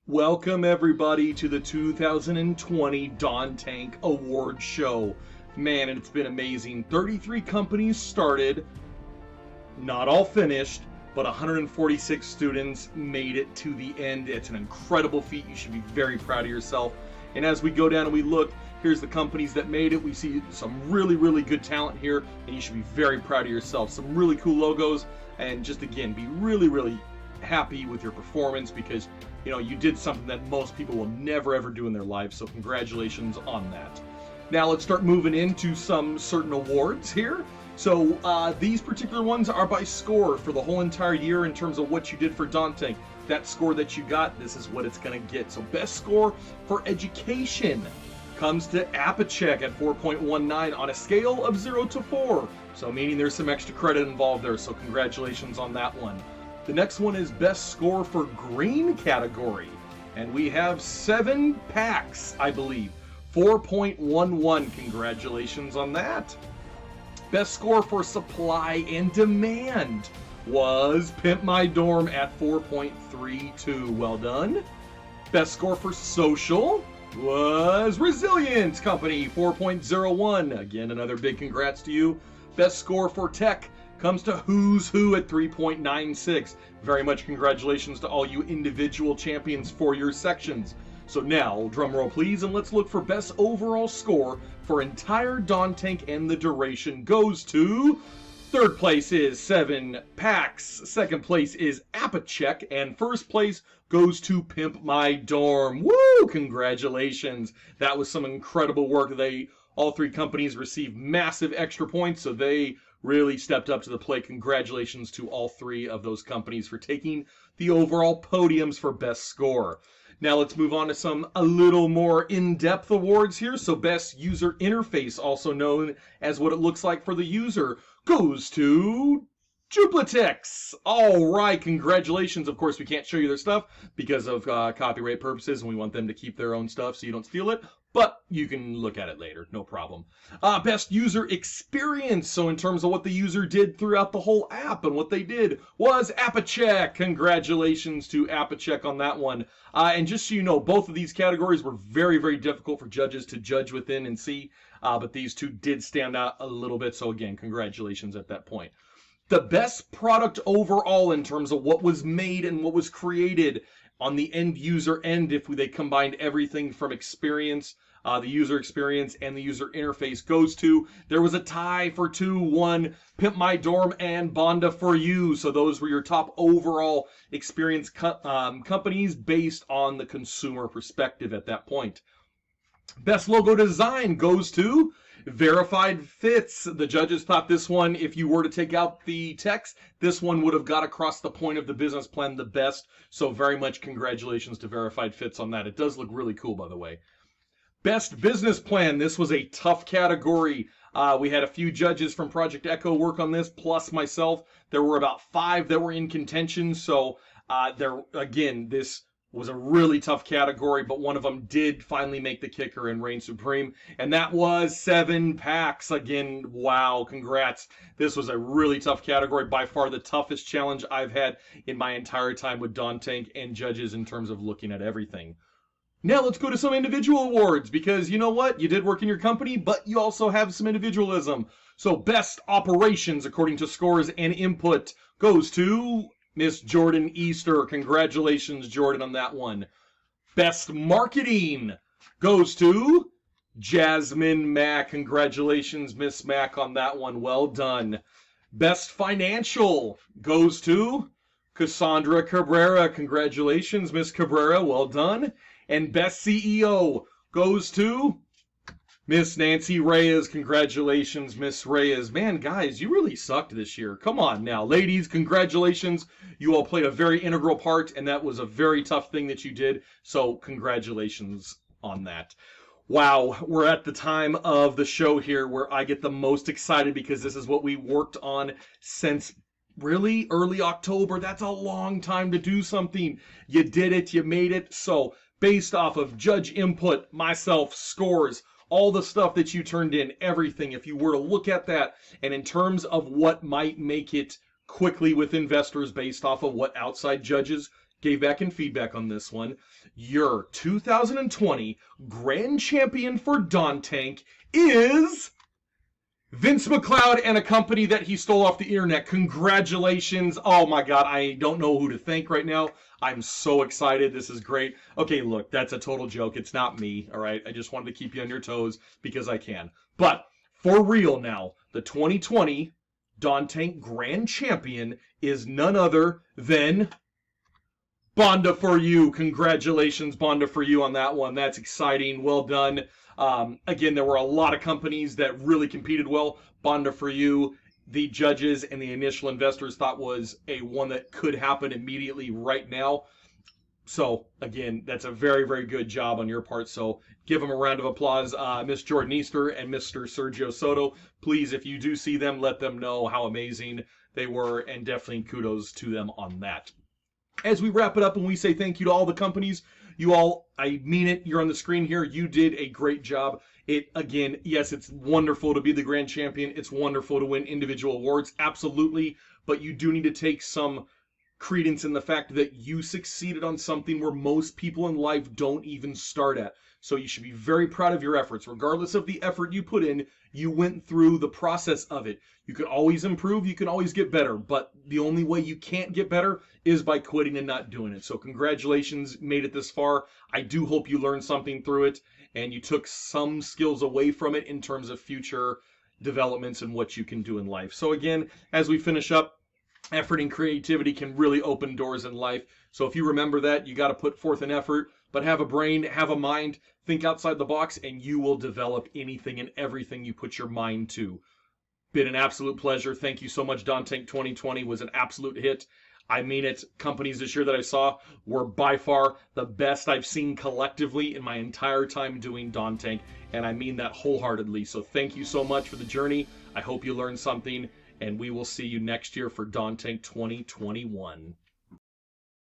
Welcome everybody to the 2020 Dawn Tank Award Show. Man, it's been amazing. 33 companies started, not all finished, but 146 students made it to the end. It's an incredible feat. You should be very proud of yourself. And as we go down and we look, here's the companies that made it. We see some really good talent here, and you should be very proud of yourself. Some really cool logos, and just again, be really happy with your performance because you did something that most people will never ever do in their lives, so congratulations on that. Now let's start moving into some certain awards here. So these particular ones are by score for the whole entire year in terms of what you did for Dawn Tank. That score that you got, this is what it's going to get. So best score for education comes to Apachek at 4.19 on a scale of 0 to 4. So meaning there's some extra credit involved there, so congratulations on that one. The next one is best score for green category. And we have 7 packs, I believe. 4.11. Congratulations on that. Best score for supply and demand was Pimp My Dorm at 4.32. Well done. Best score for social was Resilient Company, 4.01. Again, another big congrats to you. Best score for tech comes to Who's Who at 3.96. Very much congratulations to all you individual champions for your sections. So now, drum roll please, and let's look for best overall score for entire Dawn Tank and the duration goes to... Third place is 7 packs, second place is Apachek, and first place goes to Pimp My Dorm. Woo! Congratulations. That was some incredible work. All 3 companies received massive extra points, so they really stepped up to the plate. Congratulations to all 3 of those companies for taking the overall podiums for best score. Now let's move on to some a little more in-depth awards here. So best user interface, also known as what it looks like for the user, goes to Duplitix. All right, congratulations. Of course, we can't show you their stuff because of copyright purposes, and we want them to keep their own stuff so you don't steal it. But you can look at it later, no problem. Best user experience. So in terms of what the user did throughout the whole app and what they did was Apachek. Congratulations to Apachek on that one. And just so you know, both of these categories were very difficult for judges to judge within and see. But these 2 did stand out a little bit. So again, congratulations at that point. The best product overall in terms of what was made and what was created on the end user end, if they combined everything from experience, the user experience and the user interface goes to, there was a tie for 2-1, Pimp My Dorm and Bonda for You. So those were your top overall experience companies based on the consumer perspective at that point. Best logo design goes to Verified Fits. The judges thought this one, if you were to take out the text, this one would have got across the point of the business plan the best. So very much congratulations to Verified Fits on that. It does look really cool, by the way. Best business plan. This was a tough category. We had a few judges from Project Echo work on this, plus myself. There were about 5 that were in contention. So this was a really tough category, but one of them did finally make the kicker and reign supreme, and that was 7 packs. Again, wow, congrats. This was a really tough category, by far the toughest challenge I've had in my entire time with Dawn Tank and judges in terms of looking at everything. Now let's go to some individual awards, because you know what? You did work in your company, but you also have some individualism. So best operations, according to scores and input, goes to Miss Jordan Easter. Congratulations, Jordan, on that one. Best marketing goes to Jasmine Mack. Congratulations, Miss Mack, on that one. Well done. Best financial goes to Cassandra Cabrera. Congratulations, Miss Cabrera. Well done. And best CEO goes to Miss Nancy Reyes. Congratulations, Miss Reyes. Man, guys, you really sucked this year. Come on now. Ladies, congratulations. You all played a very integral part, and that was a very tough thing that you did. So congratulations on that. Wow, we're at the time of the show here where I get the most excited because this is what we worked on since really early October. That's a long time to do something. You did it. You made it. So based off of judge input, myself, scores, all the stuff that you turned in, everything, if you were to look at that, and in terms of what might make it quickly with investors based off of what outside judges gave back in feedback on this one. Your 2020 Grand Champion for Dawn Tank is Vince McLeod and a company that he stole off the internet. Congratulations. Oh my God, I don't know who to thank right now. I'm so excited. This is great. Okay, look, that's a total joke. It's not me, all right? I just wanted to keep you on your toes because I can. But for real now, the 2020 Dawn Tank Grand Champion is none other than Bonda for you. Congratulations, Bonda for you on that one. That's exciting. Well done. Again, there were a lot of companies that really competed well. Bonda for you, the judges and the initial investors thought was a one that could happen immediately right now. So, again, that's a very, very good job on your part. So, give them a round of applause. Miss Jordan Easter and Mr. Sergio Soto, please, if you do see them, let them know how amazing they were, and definitely kudos to them on that. As we wrap it up and we say thank you to all the companies, you all, I mean it, you're on the screen here, you did a great job. It, again, yes, it's wonderful to be the grand champion. It's wonderful to win individual awards, absolutely, but you do need to take some credence in the fact that you succeeded on something where most people in life don't even start at. So you should be very proud of your efforts. Regardless of the effort you put in, you went through the process of it. You can always improve, you can always get better, but the only way you can't get better is by quitting and not doing it. So congratulations, made it this far. I do hope you learned something through it and you took some skills away from it in terms of future developments and what you can do in life. So again, as we finish up, effort and creativity can really open doors in life. So if you remember that, you got to put forth an effort, but have a brain, have a mind, think outside the box, and you will develop anything and everything you put your mind to. Been an absolute pleasure. Thank you so much. Dawn Tank 2020 was an absolute hit. I mean it. Companies this year that I saw were by far the best I've seen collectively in my entire time doing Dawn Tank, and I mean that wholeheartedly. So thank you so much for the journey. I hope you learned something, and we will see you next year for Dawn Tank 2021.